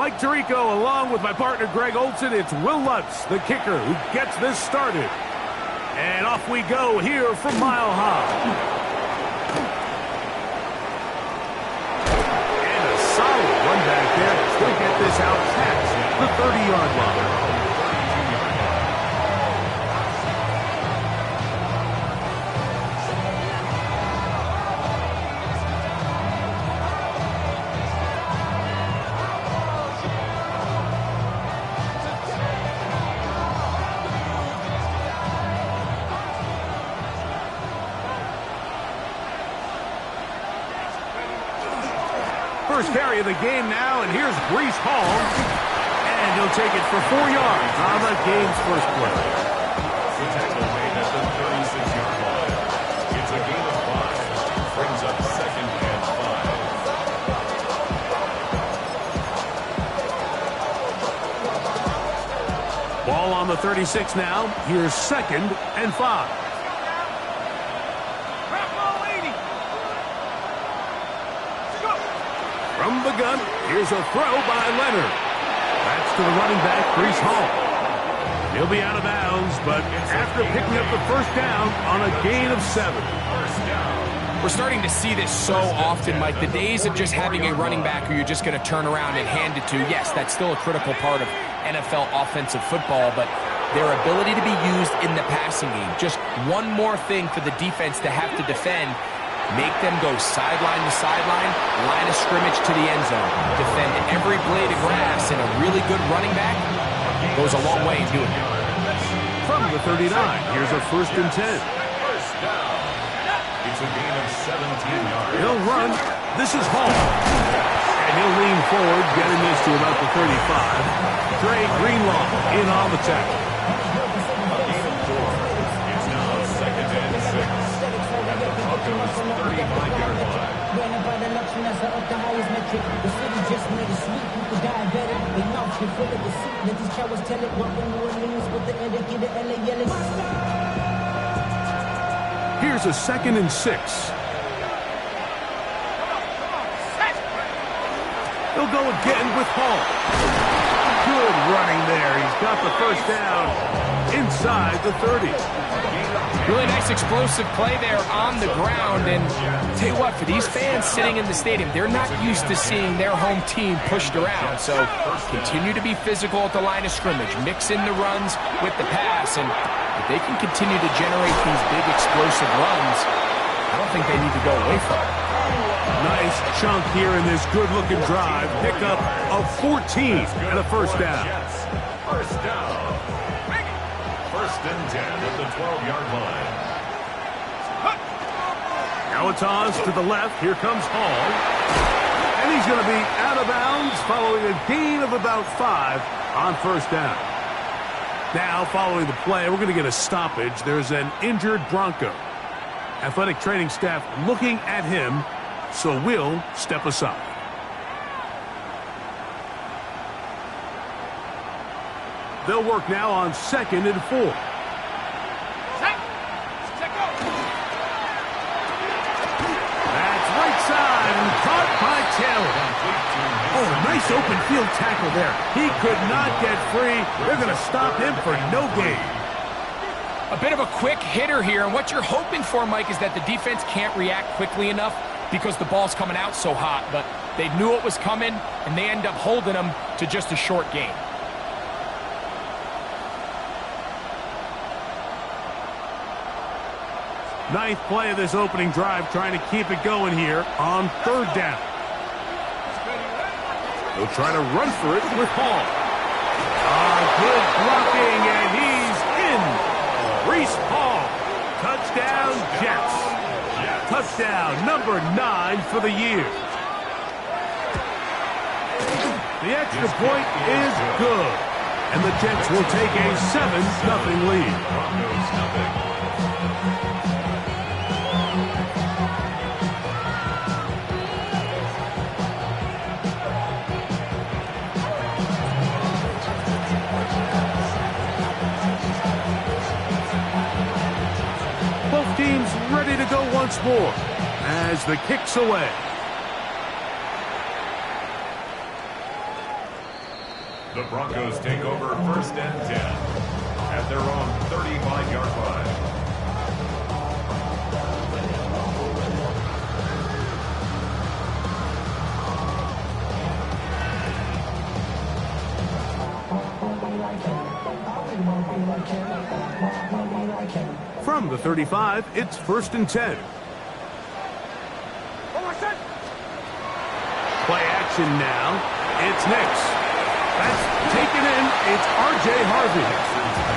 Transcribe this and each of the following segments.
Mike Tirico, along with my partner Greg Olson, it's Will Lutz, the kicker, who gets this started. And off we go here from Mile High. And a solid run back there to still get this out past the 30-yard line. First carry of the game now, and here's Breece Hall. And he'll take it for 4 yards on the game's first play. The tackle made at the 36-yard line. It's a gain of 5. Brings up 2nd and 5. Ball on the 36 now. Here's 2nd and 5. From the gun, here's a throw by Leonard. That's to the running back, Breece Hall. He'll be out of bounds, but after picking up the first down on a gain of 7. We're starting to see this so often, Mike. The days of just having a running back who you're just going to turn around and hand it to, yes, that's still a critical part of NFL offensive football, but their ability to be used in the passing game, just one more thing for the defense to have to defend. Make them go sideline to sideline, line of scrimmage to the end zone. Defend every blade of grass, and a really good running back goes a long way in doing it. From the 39, here's a 1st and 10. It's a gain of 17 yards. He'll run. This is Hall. And he'll lean forward, getting this to about the 35. Dre Greenlaw in on the tackle. A gain of 4. It's now 2nd and 6. At the Broncos' 35-yard line. Here's a 2nd and 6. He'll go again with Hall. Good running there. He's got the first down inside the 30. Really nice explosive play there on the ground. And tell you what, for these fans sitting in the stadium, they're not used to seeing their home team pushed around. So continue to be physical at the line of scrimmage. Mix in the runs with the pass. And if they can continue to generate these big explosive runs, I don't think they need to go away from it. Nice chunk here in this good-looking drive. Pick up of 14 and a first down. First down. 1st and 10 at the 12-yard line. Now a toss to the left. Here comes Hall. And he's going to be out of bounds following a gain of about 5 on first down. Now, following the play, we're going to get a stoppage. There's an injured Bronco. Athletic training staff looking at him, so we'll step aside. They'll work now on 2nd and 4. That's right side and caught by Taylor. Oh, nice open field tackle there. He could not get free. They're going to stop him for no gain. A bit of a quick hitter here, and what you're hoping for, Mike, is that the defense can't react quickly enough because the ball's coming out so hot, but they knew it was coming, and they end up holding them to just a short gain. Ninth play of this opening drive, trying to keep it going here on 3rd down. They'll try to run for it with Hall. Good blocking, and he's in. Breece Hall. Touchdown, Jets. Touchdown number 9 for the year. The extra point is good, and the Jets will take a 7-0 lead. Broncos nothing. Both teams ready to go once more as the kick's away. The Broncos take over 1st and 10 at their own 35-yard line. From the 35, it's 1st and 10. Play action now. It's Nix. That's taken in. It's R.J. Harvey.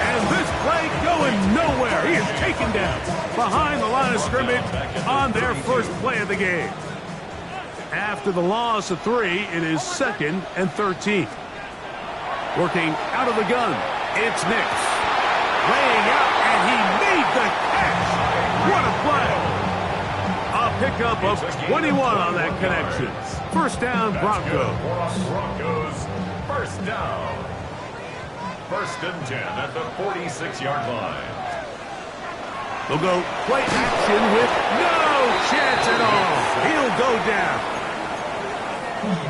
And this play going nowhere. He is taken down behind the line of scrimmage on their first play of the game. After the loss of 3, it is 2nd and 13. Working out of the gun, it's Nix. Laying out, and he made the catch. What a play. A pickup of 21 on that connection. 1st down, Broncos. Broncos, 1st down. 1st and 10 at the 46-yard line. They'll go play action with no chance at all. He'll go down.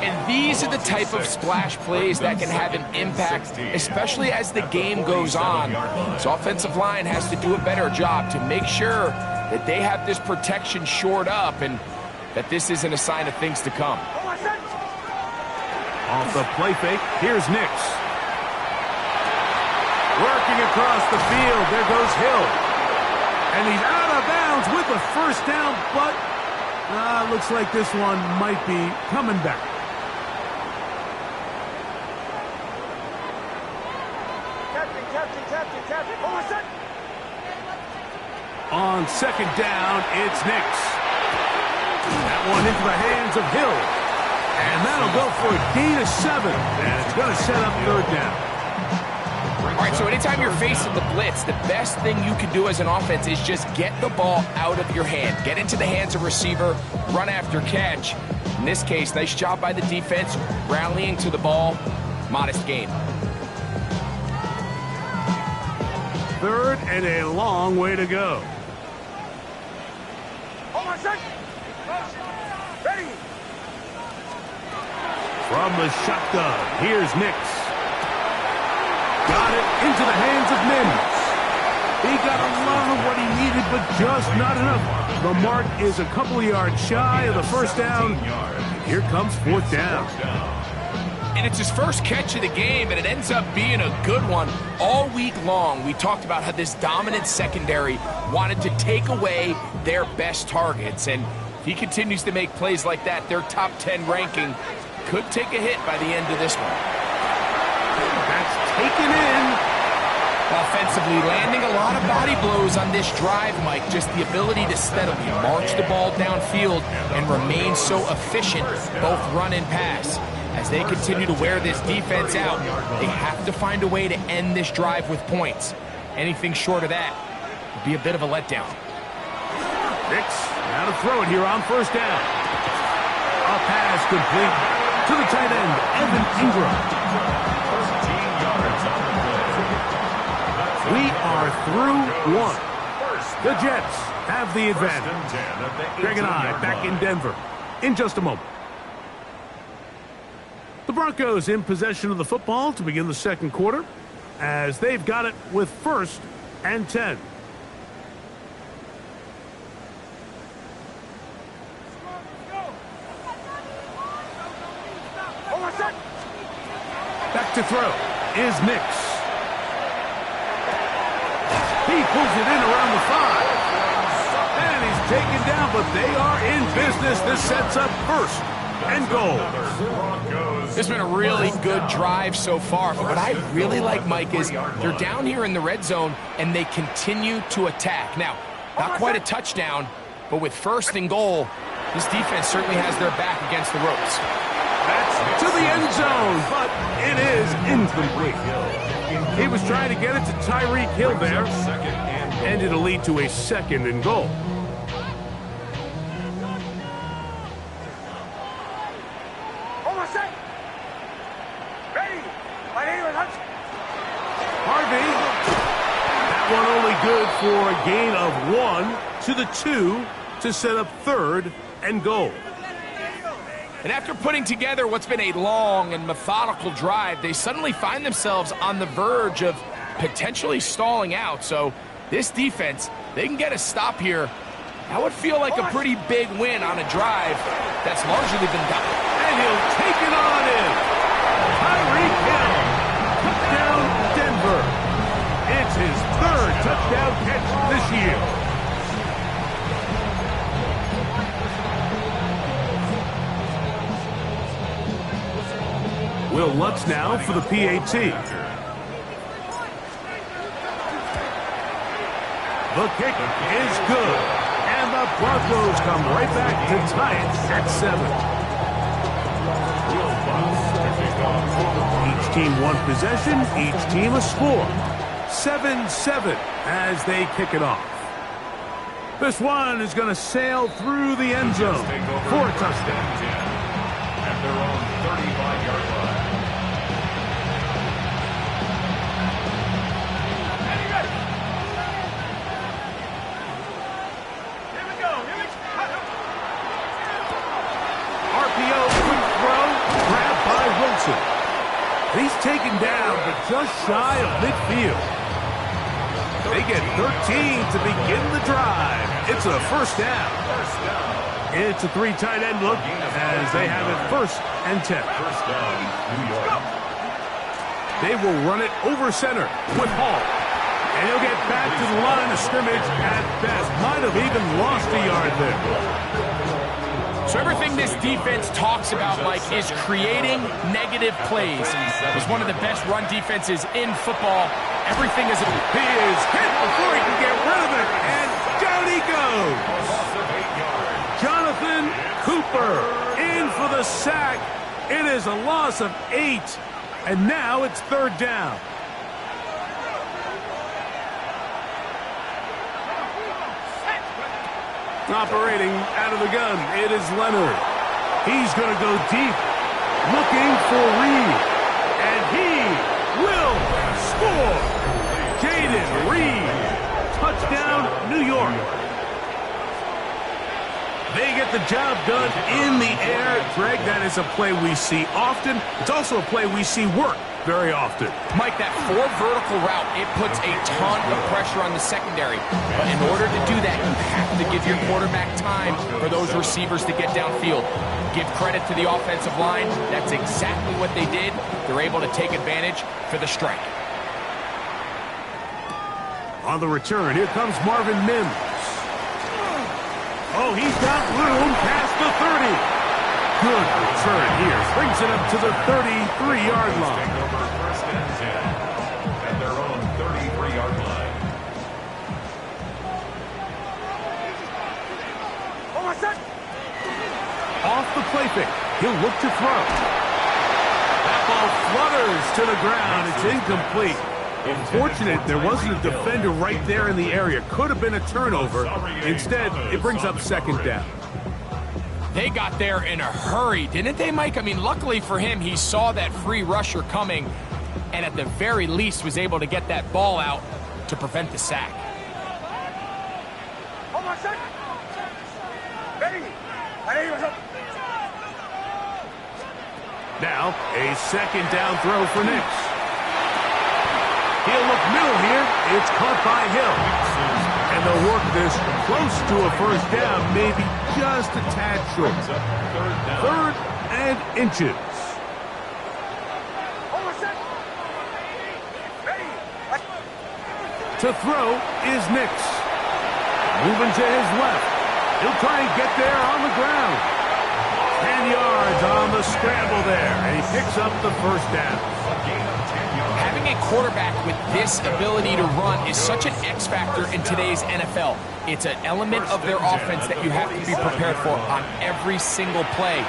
And these are the type of splash plays that can have an impact, especially as the game goes on. This offensive line has to do a better job to make sure that they have this protection shored up and that this isn't a sign of things to come. Off the play fake, here's Nix. Working across the field, there goes Hill. And he's out of bounds with the 1st down, but looks like this one might be coming back. On 2nd down, it's Nix. That one into the hands of Hill. And that'll go for a gain of 7. And it's going to set up 3rd down. All right, so anytime you're facing the blitz, the best thing you can do as an offense is just get the ball out of your hand. Get into the hands of receiver, run after catch. In this case, nice job by the defense, rallying to the ball. Modest gain. 3rd and a long way to go. Ready. From the shotgun, here's Nix. Got it into the hands of Mims. He got a lot of what he needed, but just not enough. The mark is a couple of yards shy of the 1st down. Here comes 4th down. And it's his first catch of the game, and it ends up being a good one. All week long, we talked about how this dominant secondary wanted to take away their best targets. And if he continues to make plays like that, their top 10 ranking could take a hit by the end of this one. That's taken in. Offensively, landing a lot of body blows on this drive, Mike. Just the ability to steadily march the ball downfield and remain so efficient, both run and pass. As they continue to wear this defense out, they have to find a way to end this drive with points. Anything short of that would be a bit of a letdown. Nix, now to throw it here on 1st down. A pass complete to the tight end, Evan Ingram. 13 yards on the play. We are through 1. The Jets have the advantage. Greg and I back in Denver in just a moment. The Broncos in possession of the football to begin the 2nd quarter as they've got it with 1st and 10. Back to throw is Nix. He pulls it in around the 5. And he's taken down, but they are in business. This sets up 1st and goal. This has been a really good drive so far, but what I really like, Mike, is they're down here in the red zone and they continue to attack. Now, not quite a touchdown, but with 1st and goal, this defense certainly has their back against the ropes. That's to the end zone, but it is incomplete. He was trying to get it to Tyreek Hill there, and it'll lead to a 2nd and goal. Harvey, that one only good for a gain of 1 to the 2 to set up 3rd and goal. And after putting together what's been a long and methodical drive, they suddenly find themselves on the verge of potentially stalling out. So this defense, they can get a stop here. That would feel like a pretty big win on a drive that's largely been done. And he'll take it on in. Tyreek Hill. Touchdown, Denver. It's his third touchdown catch this year. Will Lutz now for the PAT. The kick is good. And the Broncos come right back to tie it at 7. Each team one possession, each team a score. 7-7 as they kick it off. This one is going to sail through the end zone for a touchdown. At their own 35-yard line. RPO, quick throw, grabbed by Wilson. He's taken down, but just shy of midfield. They get 13 to begin the drive. It's a first down. It's a 3 tight end look as they have it 1st and 10. First down, New York. They will run it over center with Hall. And he'll get back to the line of scrimmage at best. Might have even lost a yard there. So everything this defense talks about, Mike, is creating negative plays. It's one of the best run defenses in football. Everything is... He is hit before he can get rid of it, and down he goes. Jonathan Cooper in for the sack. It is a loss of 8, and now it's 3rd down. Operating out of the gun, it is Leonard. He's going to go deep, looking for Reed, and he will score. Jaden Reed, touchdown, New York. They get the job done in the air. Greg, that is a play we see often. It's also a play we see work very often. Mike, that 4 vertical route, it puts a ton of pressure on the secondary. But in order to do that, you have to give your quarterback time for those receivers to get downfield. Give credit to the offensive line. That's exactly what they did. They're able to take advantage for the strike. On the return, here comes Marvin Mims. Oh, he's got room past the 30. Good return here. Brings it up to the 33-yard line. Over 1st and 10 at their own 33-yard line. Off the play fake. He'll look to throw. That ball flutters to the ground. It's incomplete. Unfortunate there wasn't a defender right there in the area. Could have been a turnover. Instead, it brings up 2nd down. They got there in a hurry, didn't they, Mike? I mean, luckily for him, he saw that free rusher coming and at the very least was able to get that ball out to prevent the sack. Now, a 2nd down throw for Nix. He'll look middle here. It's caught by Hill. And they'll work this close to a 1st down, maybe just a tad short. 3rd and inches. To throw is Nix. Moving to his left. He'll try and get there on the ground. 10 yards on the scramble there. And he picks up the 1st down. Having a quarterback with this ability to run is such an X factor in today's NFL. It's an element of their offense that you have to be prepared for on every single play.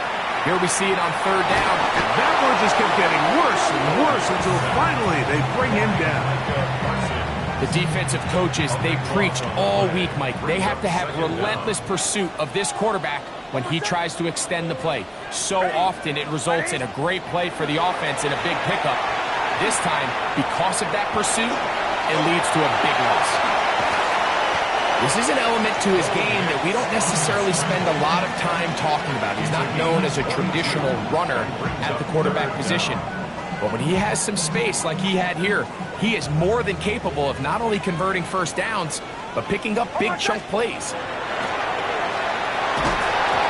Here we see it on 3rd down. That one just kept getting worse and worse until finally they bring him down. The defensive coaches, they preached all week, Mike. They have to have relentless pursuit of this quarterback when he tries to extend the play. So often it results in a great play for the offense and a big pickup. This time, because of that pursuit, it leads to a big loss. This is an element to his game that we don't necessarily spend a lot of time talking about. He's not known as a traditional runner at the quarterback position. But when he has some space like he had here, he is more than capable of not only converting first downs, but picking up big chunk plays.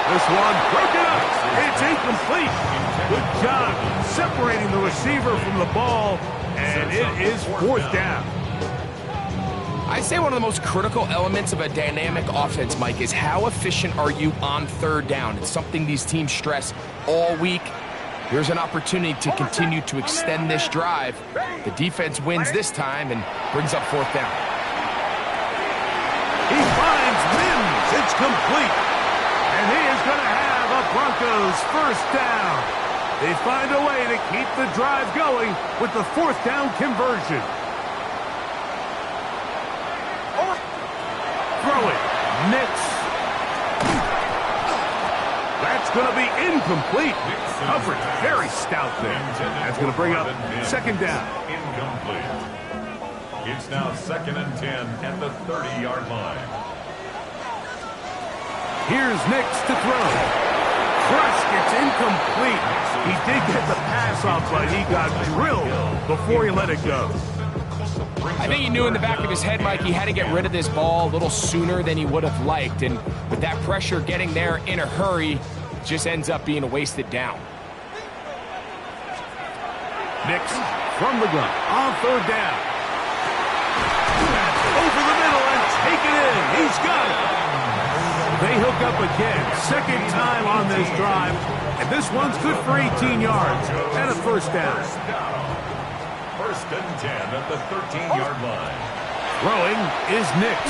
This one broken up. It's incomplete. Good job separating the receiver from the ball, and it is fourth down. I'd say one of the most critical elements of a dynamic offense, Mike, is how efficient are you on third down. It's something these teams stress all week. Here's an opportunity to continue to extend this drive. The defense wins this time and brings up fourth down. He finds Mims. It's complete. And he is going to have a Broncos first down. They find a way to keep the drive going with the fourth down conversion. Throw it. Nix. That's going to be incomplete. Coverage very stout there. That's going to bring up second down. Incomplete. It's now 2nd and 10 at the 30-yard line. Here's Nix to throw. Crush gets incomplete. He did get the pass off, but he got drilled before he let it go. I think he knew in the back of his head, Mike, he had to get rid of this ball a little sooner than he would have liked. And with that pressure getting there in a hurry, just ends up being a wasted down. Nix from the gun on third down. Over the middle and take it in. He's got it. They hook up again. Second time on this drive. And this one's good for 18 yards and a first down. 1st and 10 at the 13-yard line. Throwing is Nix.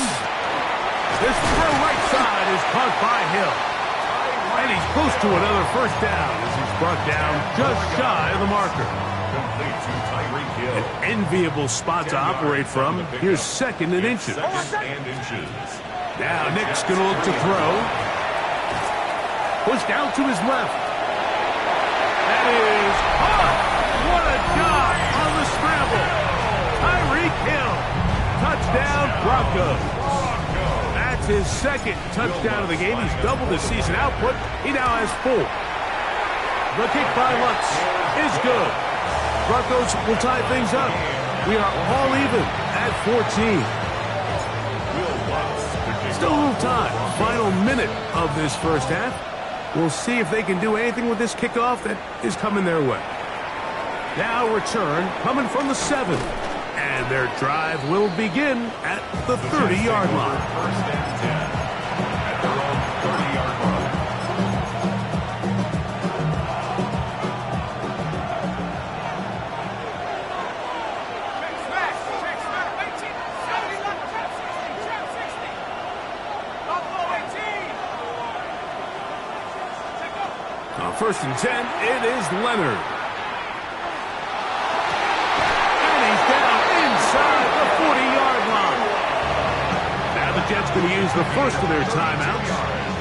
This throw right side is caught by Hill. And he's close to another first down as he's brought down just shy of the marker. Complete to Tyreek Hill. An enviable spot to operate from. Here's 2nd and inches. 2nd and inches. Now Nick's going to look to throw. Pushed out to his left. That is caught. What a dive on the scramble. Tyreek Hill. Touchdown Broncos. That's his 2nd touchdown of the game. He's doubled his season output. He now has 4. The kick by Lutz is good. Broncos will tie things up. We are all even at 14. Still a little time. Final minute of this first half. We'll see if they can do anything with this kickoff that is coming their way. Now return coming from the 7th. And their drive will begin at the 30-yard line. 1st and 10 at their own 30-yard line. On 1st and 10, it is Leonard. And he's down inside the 40-yard line. Now the Jets going to use the first of their timeouts.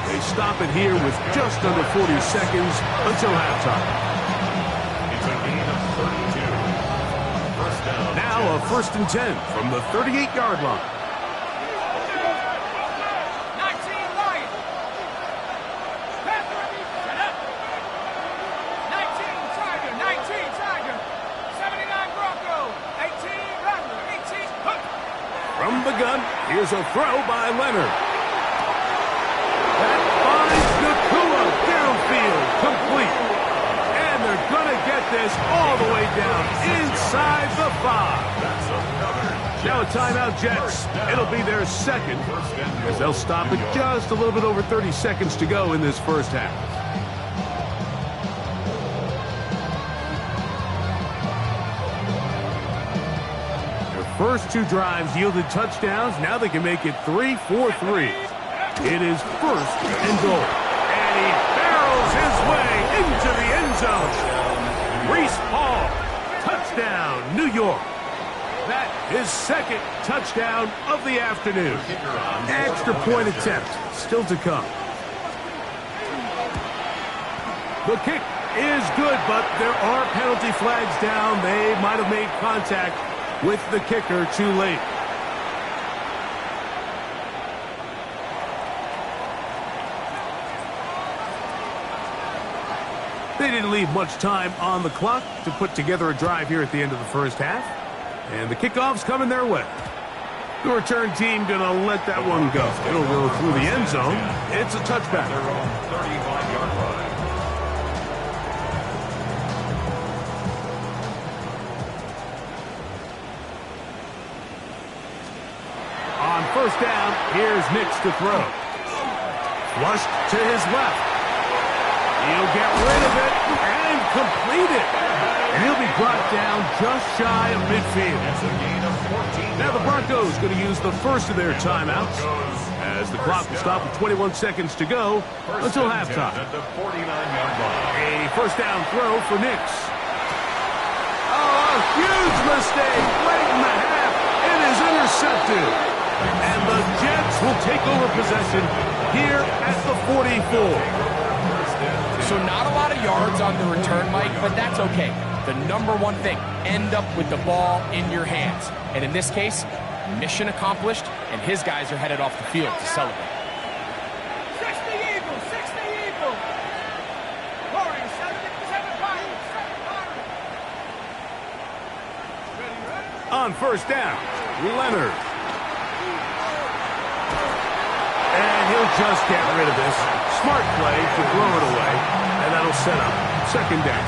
They stop it here with just under 40 seconds until halftime. It's a gain of 32. First down. Now a 1st and 10 from the 38-yard line. From the gun, here's a throw by Leonard. That finds Nakua downfield, complete. And they're going to get this all the way down inside the 5. Now a timeout, Jets. It'll be their 2nd, as they'll stop it just a little bit over 30 seconds to go in this first half. First 2 drives yielded touchdowns. Now they can make it 3-4-3. It is 1st and goal. And he barrels his way into the end zone. Reese Hall, touchdown, New York. That is 2nd touchdown of the afternoon. Extra point attempt still to come. The kick is good, but there are penalty flags down. They might have made contact with the kicker too late. They didn't leave much time on the clock to put together a drive here at the end of the first half. And the kickoff's coming their way. The return team going to let that one go. It'll go through the end zone. It's a touchback. Their own 35-yard line. On first down, here's Nix to throw. Flushed to his left. He'll get rid of it and complete it. And he'll be brought down just shy of midfield. It's a gain of 14. Now the Broncos going to use the first of their timeouts as the clock will stop with 21 seconds to go until halftime. At the 49-yard line. A first down throw for Nix. Oh, a huge mistake late in the half. It is intercepted. And the Jets will take over possession here at the 44. So not a lot of yards on the return, Mike, but that's okay. The number one thing, end up with the ball in your hands. And in this case, mission accomplished, and his guys are headed off the field to celebrate. 60 Eagles, 60 Eagles. Warriors, 77 Pirates, 7 Pirates. Ready? On first down, Leonard. And he'll just get rid of this. Smart play to throw it away, and that'll set up second down.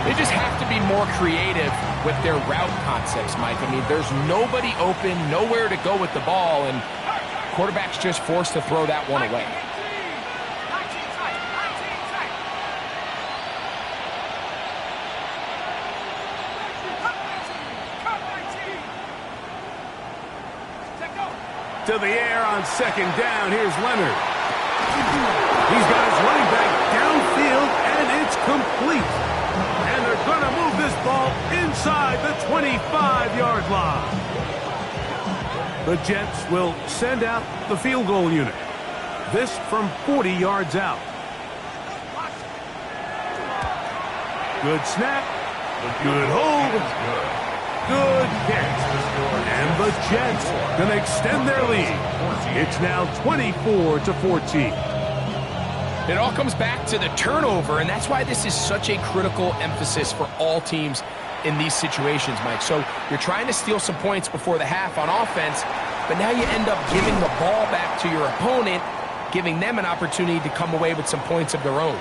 They just have to be more creative with their route concepts, Mike. I mean, there's nobody open, nowhere to go with the ball, and quarterback's just forced to throw that one away. To the air on second down. Here's Leonard. He's got his running back downfield, and it's complete. And they're going to move this ball inside the 25-yard line. The Jets will send out the field goal unit. This from 40 yards out. Good snap. Good hold. Good catch. And the Jets going to extend their lead. It's now 24-14. It all comes back to the turnover, and that's why this is such a critical emphasis for all teams in these situations, Mike. So you're trying to steal some points before the half on offense, but now you end up giving the ball back to your opponent, giving them an opportunity to come away with some points of their own.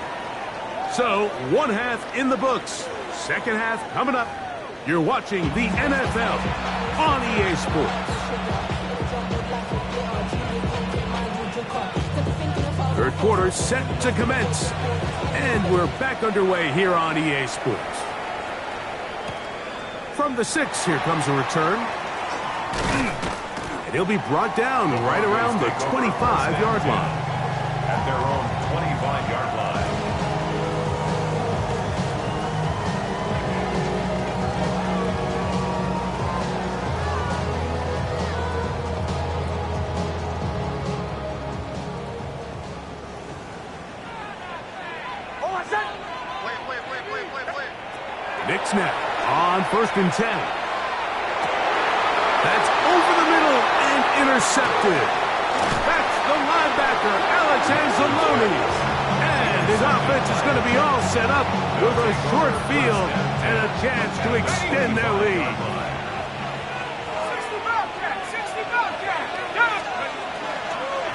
So, one half in the books. Second half coming up. You're watching the NFL on EA Sports. Third quarter set to commence. And we're back underway here on EA Sports. From the 6, here comes a return. And he'll be brought down right around the 25-yard line. At their own 25-yard line. Nick snap on 1st and 10. That's over the middle and intercepted. That's the linebacker, Alex Anzalone. And his offense is going to be all set up with a short field and a chance to extend their lead. 60 Bobcat,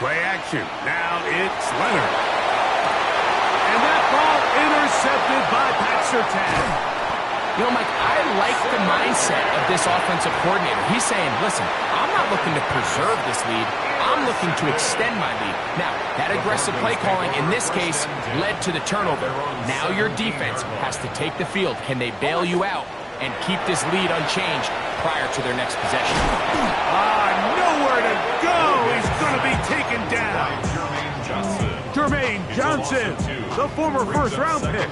Play action. Now it's Leonard. And that ball intercepted by Pat Surtain. You know, Mike, I like the mindset of this offensive coordinator. He's saying, listen, I'm not looking to preserve this lead. I'm looking to extend my lead. Now, that aggressive play calling in this case led to the turnover. Now your defense has to take the field. Can they bail you out and keep this lead unchanged prior to their next possession? Nowhere to go. He's going to be taken down. Jermaine Johnson, the former first-round pick.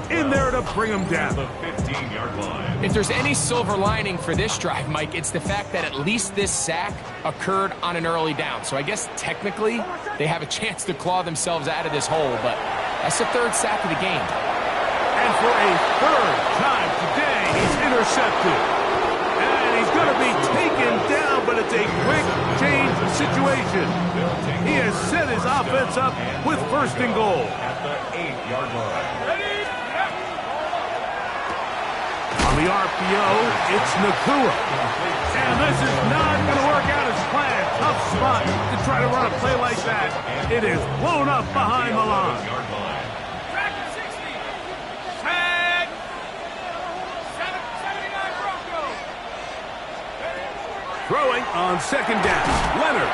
In there to bring him down. The 15-yard line. If there's any silver lining for this drive, Mike, it's the fact that at least this sack occurred on an early down. So I guess technically they have a chance to claw themselves out of this hole, but that's the third sack of the game. And for a third time today, he's intercepted. And he's going to be taken down, but it's a quick change situation. He has set his offense up with first and goal. At the 8-yard line. On the RPO, it's Nakua. And this is not going to work out as planned. Tough spot to try to run a play like that. It is blown up behind the line. Track at 60. Tag. 79 Broncos. Throwing on second down, Leonard.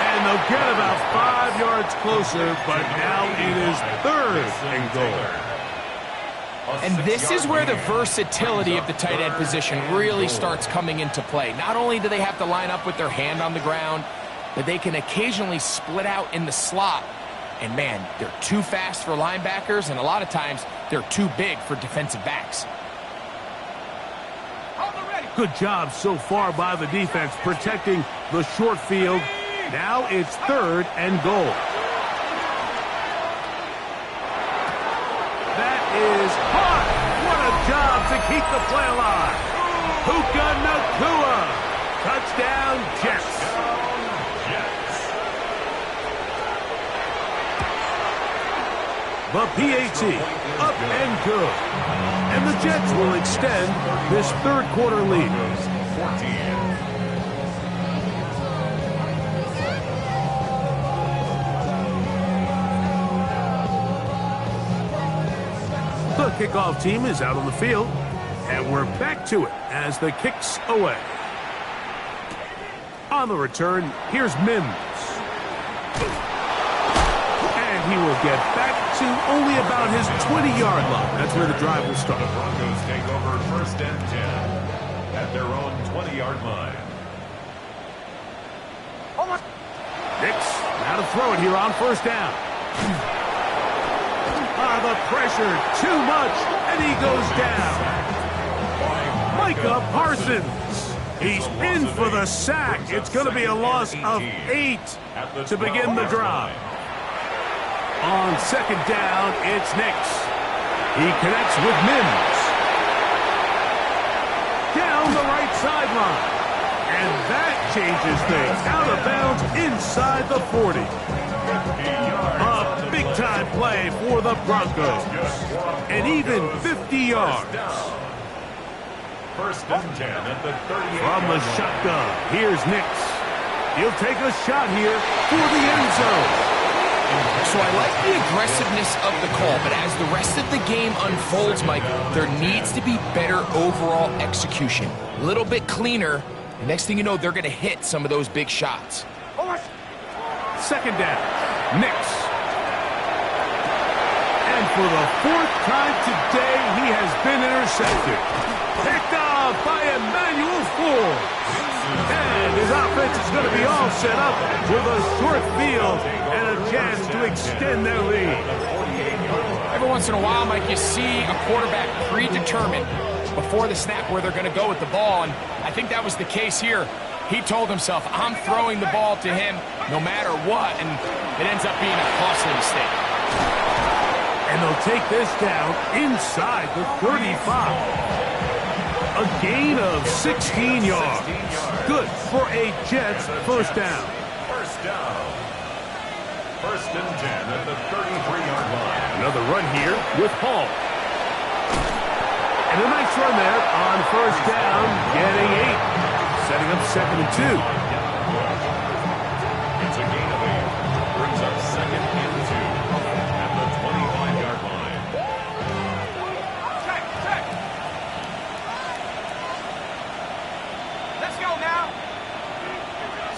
And they'll get about 5 yards closer, but now it is third and goal. And this is where the versatility of the tight end position really starts coming into play. Not only do they have to line up with their hand on the ground, but they can occasionally split out in the slot. And man, they're too fast for linebackers, and a lot of times they're too big for defensive backs. Good job so far by the defense protecting the short field. Now it's third and goal. That is hot. What a job to keep the play alive. Puka Nakua. Touchdown, Jets. The PAT up and good. And the Jets will extend this third quarter lead. 14. The kickoff team is out on the field, and we're back to it as the kick's away. On the return, here's Mims. And he will get back to only about his 20-yard line. That's where the drive will start. The Broncos take over first and 10 at their own 20-yard line. Nix, now to throw it here on first down. The pressure, too much, and he goes down. Micah Parsons. He's in for the sack. It's going to be a loss of 8 to begin the drive. On second down, it's Nix. He connects with Mims. Down the right sideline. And that changes things. Out of bounds inside the 40. A big-time play for the Broncos. And even 50 yards. First and 10 at the 38. From the shotgun, here's Nix. He'll take a shot here for the end zone. So I like the aggressiveness of the call, but as the rest of the game unfolds, Mike, there needs to be better overall execution. A little bit cleaner. And next thing you know, they're going to hit some of those big shots. Second down, Nix. And for the fourth time today, he has been intercepted. Picked up by Emmanuel Ford. And his offense is going to be all set up with a short field and a chance to extend their lead. Every once in a while, Mike, you see a quarterback predetermined before the snap where they're going to go with the ball, and I think that was the case here. He told himself, I'm throwing the ball to him no matter what, and it ends up being a costly mistake. And they'll take this down inside the 35. A gain of 16 yards. Good for a Jets first down. First down. First and 10 at the 33-yard line. Another run here with Hall. And a nice run there on first down, getting 8. Setting up second and 2. It's a gain of 8. Brings up second and 2 at the 25-yard line. Check. Let's go now.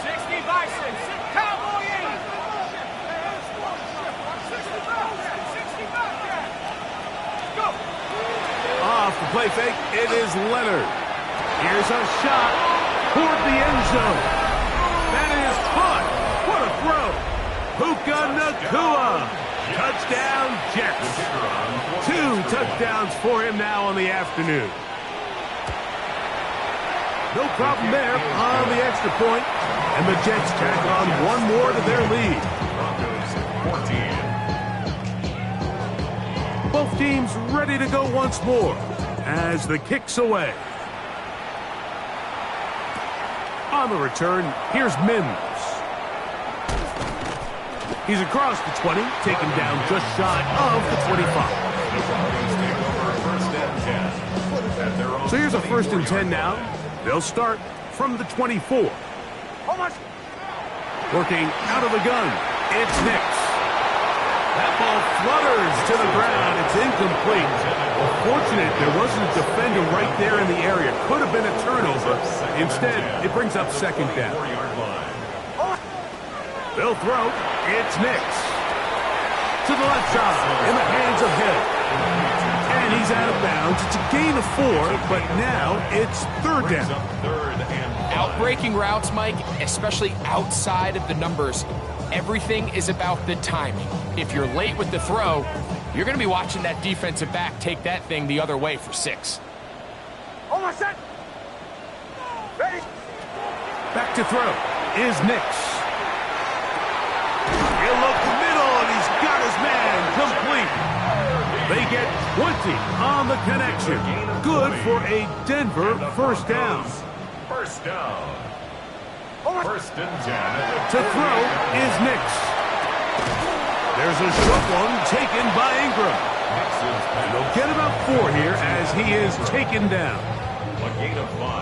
60 Bison. Cowboy 80. 60 Bobcat. Go. Off the play fake, it is Leonard. Here's a shot toward the end zone. That is caught. What a throw. Puka Nakua. Touchdown, Jets. 2 touchdowns for him now on the afternoon. No problem there on the extra point. And the Jets tack on one more to their lead. Broncos 14. Both teams ready to go once more as the kick's away. On the return, here's Mims. He's across the 20, taken down just shy of the 25. The Broncos take over first and 10. So here's a first and 10 now. They'll start from the 24. Working out of the gun, it's Nix. That ball flutters to the ground. It's incomplete. Well, fortunate there wasn't a defender right there in the area. Could have been a turnover. Instead, it brings up second down. They'll throw. It's Nix. To the left side, in the hands of Hill. And he's out of bounds. It's a gain of 4, but now it's third down. Outbreaking routes, Mike, especially outside of the numbers, everything is about the timing. If you're late with the throw, you're going to be watching that defensive back take that thing the other way for 6. Almost set. Ready. Back to throw is Nix. He'll look middle, and he's got his man complete. They get 20 on the connection. Good for a Denver first down. First down. First and 10. To throw is Nix. There's a short one taken by Ingram. And they'll get about 4 here as he is taken down.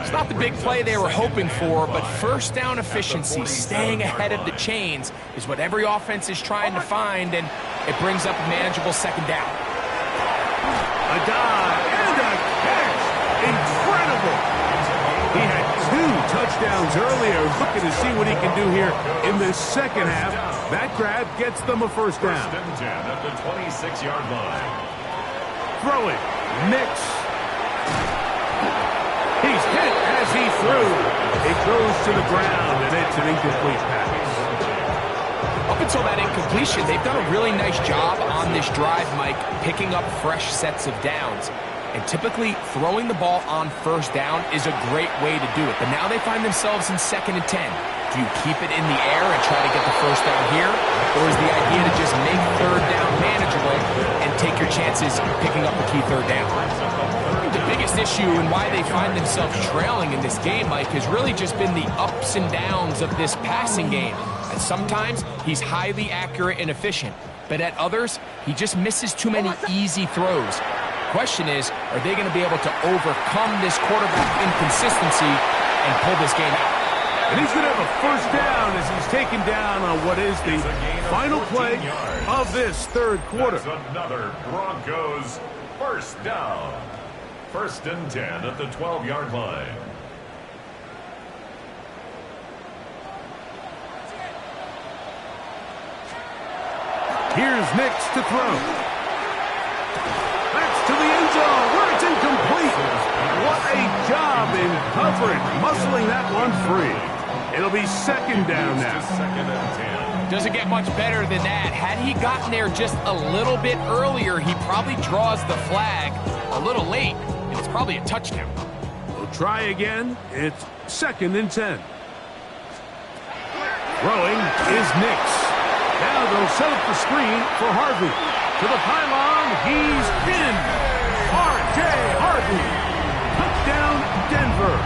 It's not the big play they were hoping for, but first down efficiency, staying ahead of the chains, is what every offense is trying to find, and it brings up a manageable second down. A dive and a catch. Incredible. He had 2 touchdowns earlier. Looking to see what he can do here in this second half. That grab gets them a first down. First and 10 at the 26-yard line. Throwing. Nix. He's hit as he threw. It goes to the ground, and it's an incomplete pass. Up until that incompletion, they've done a really nice job on this drive, Mike, picking up fresh sets of downs. And typically, throwing the ball on first down is a great way to do it. But now they find themselves in second and 10. Do you keep it in the air and try to get the first down here? Or is the idea to just make third down manageable and take your chances picking up a key third down? The biggest issue and why they find themselves trailing in this game, Mike, has really just been the ups and downs of this passing game. And sometimes he's highly accurate and efficient, but at others, he just misses too many easy throws. Question is, are they going to be able to overcome this quarterback inconsistency and pull this game out? And he's going to have a first down as he's taken down on what is the final play of this third quarter. That's another Broncos first down. First and 10 at the 12-yard line. Here's Nix to throw. That's to the end zone where it's incomplete. What a job in coverage, muscling that one free. It'll be second down now. Second and 10. Doesn't get much better than that. Had he gotten there just a little bit earlier, he probably draws the flag a little late, and it's probably a touchdown. We'll try again. It's second and 10. Throwing is Nix. Now they'll set up the screen for Harvey. To the pylon, he's in. R.J. Harvey. Touchdown, Denver.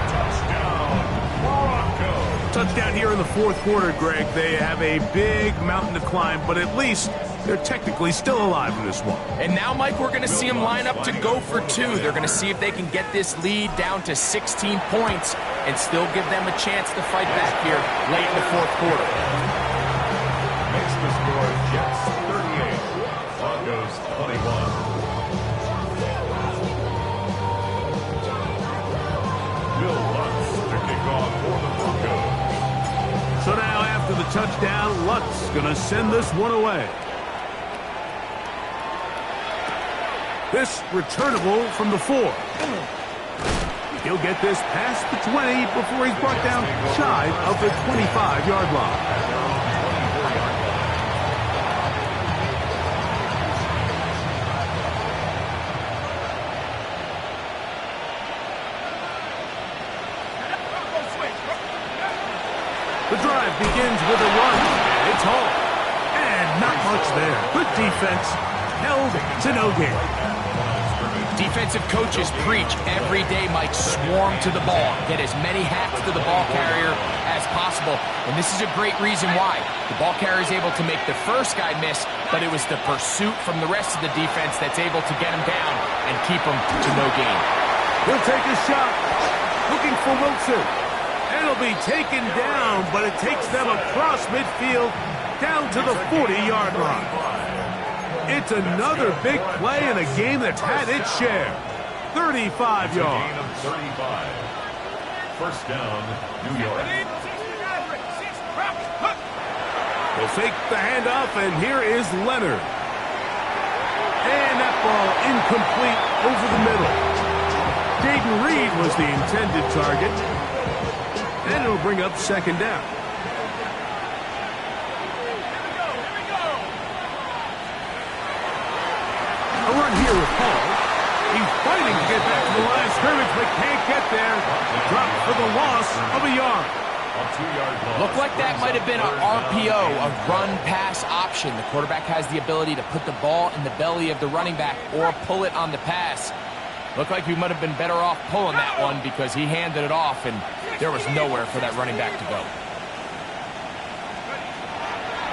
Touchdown here in the fourth quarter, Greg. They have a big mountain to climb, but at least they're technically still alive in this one. And now, Mike, we're going to see them line up to go for 2. They're going to see if they can get this lead down to 16 points and still give them a chance to fight back here late in the fourth quarter. Makes the score Jets 38, Broncos 21. Will Lutz to kick off for the Broncos. So now after the touchdown, Lutz going to send this one away. This returnable from the 4. He'll get this past the 20 before he's brought down shy of the 25-yard line. drive begins with a run. And it's home. And not much there. Good defense. Held to no gain. Defensive coaches preach every day, Mike, swarm to the ball. Get as many hacks to the ball carrier as possible. And this is a great reason why. The ball carrier is able to make the first guy miss, but it was the pursuit from the rest of the defense that's able to get him down and keep him to no gain. He'll take a shot. Looking for Wilson. And it'll be taken down, but it takes them across midfield down to the 40-yard line. It's another big play in a game that's had its share. 35 yards. 35. First down, New York. They'll fake the handoff, and here is Leonard. And that ball incomplete over the middle. Jaden Reed was the intended target. And it'll bring up second down. A run here with Paul. He's fighting to get back to the line of scrimmage, but can't get there. Dropped for the loss of a yard. Looked like that might have been an RPO, a run-pass option. The quarterback has the ability to put the ball in the belly of the running back or pull it on the pass. Looked like we might have been better off pulling that one because he handed it off, and there was nowhere for that running back to go.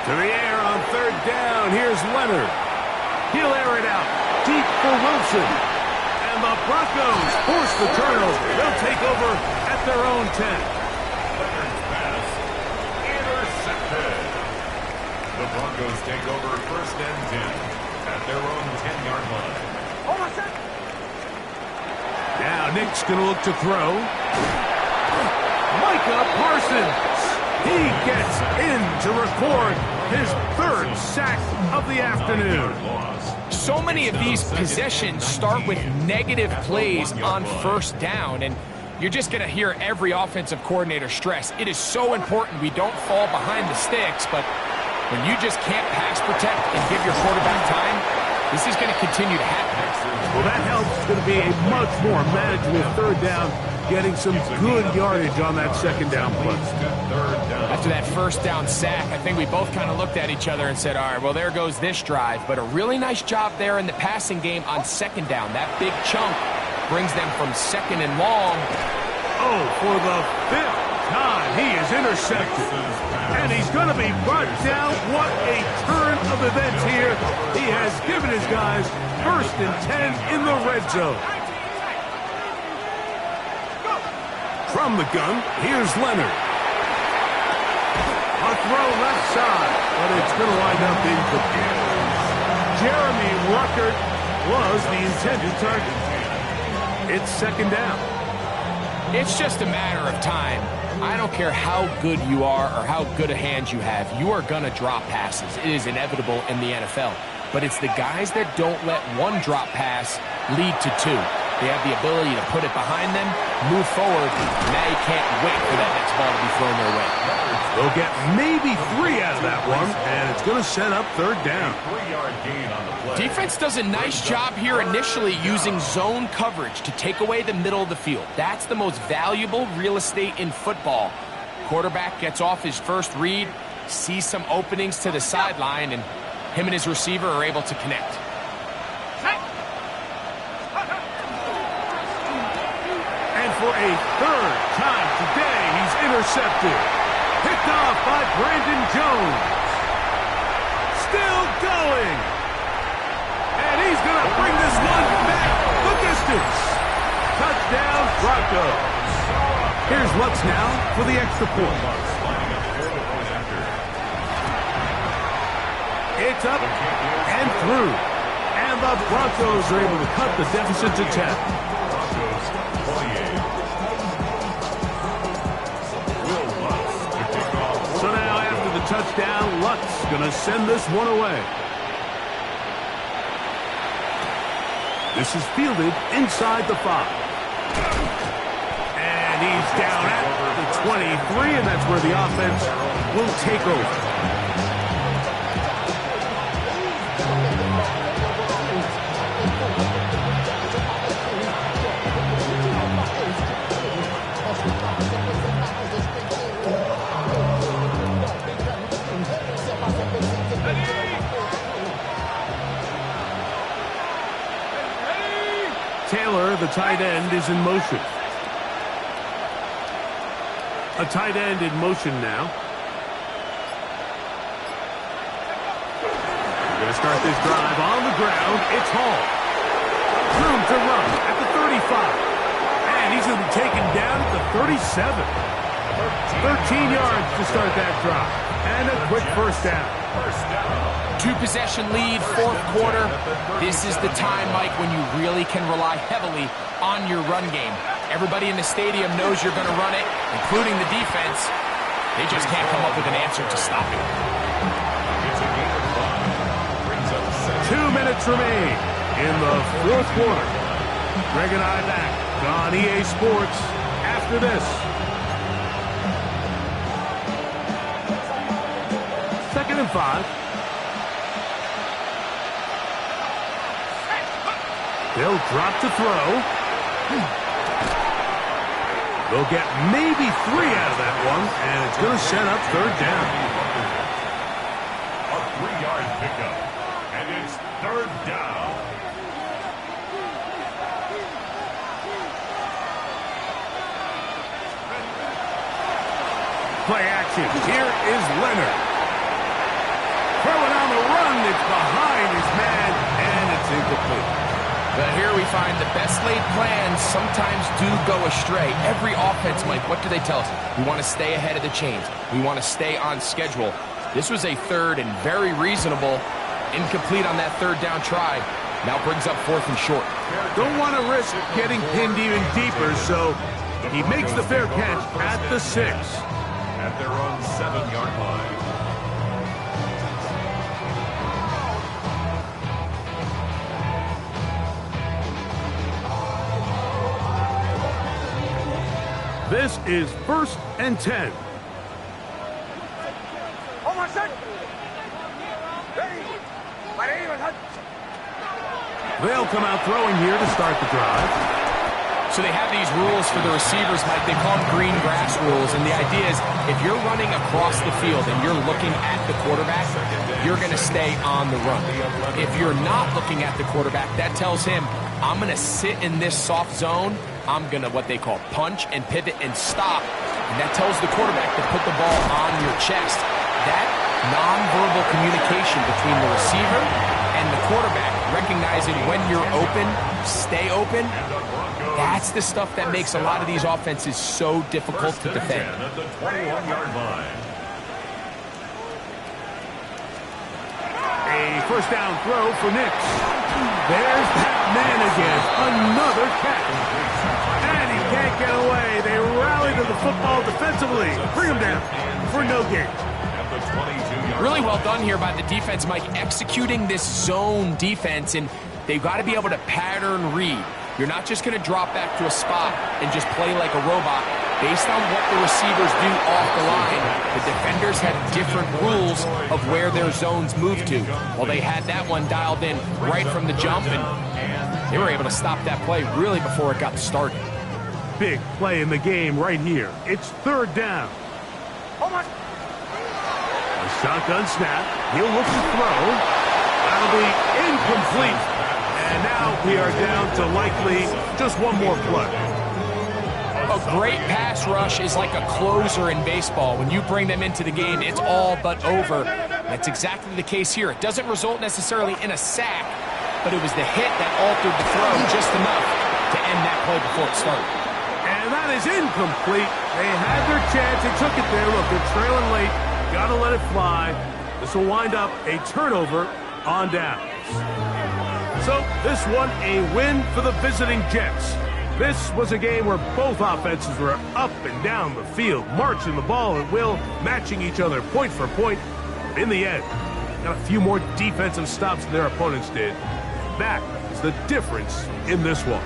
To the air on third down. Here's Leonard. He'll air it out. Deep for Wilson. And the Broncos force the turnover. They'll take over at their own 10. Leonard's pass intercepted. The Broncos take over first and 10 at their own 10-yard line. Now Nick's going to look to throw. Micah Parsons. He gets in to record his third sack of the afternoon. So many of these possessions start with negative plays on first down, and you're just going to hear every offensive coordinator stress. It is so important we don't fall behind the sticks, but when you just can't pass protect and give your quarterback time, this is going to continue to happen. Well, that helps. It's going to be a much more manageable third down, getting some good yardage on that second down play. After that first down sack, I think we both kind of looked at each other and said, all right, well, there goes this drive. But a really nice job there in the passing game on second down. That big chunk brings them from second and long. Oh, for the fifth time, he is intercepted. And he's going to be brought down. What a turn of events here. He has given his guys first and 10 in the red zone. From the gun, here's Leonard. A throw left side, but it's going to wind up incomplete. Jeremy Ruckert was the intended target. It's second down. It's just a matter of time. I don't care how good you are or how good a hand you have. You are going to drop passes. It is inevitable in the NFL. But it's the guys that don't let one drop pass lead to two. They have the ability to put it behind them, move forward, and now you can't wait for that next ball to be thrown their way. They'll get maybe 3 out of that one, and it's going to set up third down. 3-yard gain on the play. Defense does a nice job here initially using zone coverage to take away the middle of the field. That's the most valuable real estate in football. Quarterback gets off his first read, sees some openings to the sideline, and him and his receiver are able to connect. And for a third time today, he's intercepted. Picked off by Brandon Jones. Still going. And he's going to bring this one back the distance. Touchdown, Broncos. Here's Lutz now for the extra point. It's up and through. And the Broncos are able to cut the deficit to 10. So now after the touchdown, Lutz going to send this one away. This is fielded inside the 5. And he's down at the 23, and that's where the offense will take over. tight end is in motion. A tight end in motion now. We're going to start this drive on the ground. It's Hall. Room to run at the 35. And he's going to be taken down at the 37. 13 yards to start that drive. And a quick first down. Two-possession lead, fourth quarter. This is the time, Mike, when you really can rely heavily on your run game. Everybody in the stadium knows you're going to run it, including the defense. They just can't come up with an answer to stop it. It's a game of 5. Brings up 2 minutes remain in the fourth quarter. Greg and I back on EA Sports after this. Second and 5. They'll drop to throw. They'll get maybe 3 out of that one, and it's going to set up third down. a 3-yard pickup, and it's third down. Play action. Here is Leonard. Throwing on the run. It's behind his man, and it's incomplete. But here we find the best laid plans sometimes do go astray. Every offense, Mike, what do they tell us? We want to stay ahead of the chains. We want to stay on schedule. This was a third and very reasonable. Incomplete on that third down try. Now brings up fourth and short. Don't want to risk getting pinned even deeper, so he makes the fair catch at the 6. At their own 7-yard line. This is 1st and 10. Almost set. Ready. They'll come out throwing here to start the drive. So they have these rules for the receivers, Mike. They call them green grass rules. And the idea is if you're running across the field and you're looking at the quarterback, you're going to stay on the run. If you're not looking at the quarterback, that tells him, I'm going to sit in this soft zone. I'm going to what they call punch and pivot and stop. And that tells the quarterback to put the ball on your chest. That nonverbal communication between the receiver and the quarterback, recognizing when you're open, stay open, that's the stuff that makes a lot of these offenses so difficult to defend. At the 21-yard line. A first down throw for Nix. There's that man again. Another catch. And he can't get away. They rally to the football defensively. Bring him down for no gain. At the 22-yard Really well done here by the defense, Mike, executing this zone defense, and they've got to be able to pattern read. You're not just going to drop back to a spot and just play like a robot. Based on what the receivers do off the line, the defenders have different rules of where their zones move to. Well, they had that one dialed in right from the jump, and they were able to stop that play really before it got started. Big play in the game right here. It's third down. Almost. A shotgun snap. He'll look to throw. That'll be incomplete. And now we are down to likely just one more play. A great pass rush is like a closer in baseball. When you bring them into the game, it's all but over. That's exactly the case here. It doesn't result necessarily in a sack, but it was the hit that altered the throw just enough to end that play before it started. And that is incomplete. They had their chance. They took it there. Look, they're trailing late. Got to let it fly. This will wind up a turnover on downs. So this one a win for the visiting Jets. This was a game where both offenses were up and down the field, marching the ball at will, matching each other point for point. In the end, got a few more defensive stops than their opponents did. That is the difference in this one.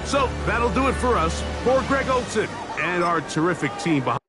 So that'll do it for us. For Greg Olson and our terrific team behind.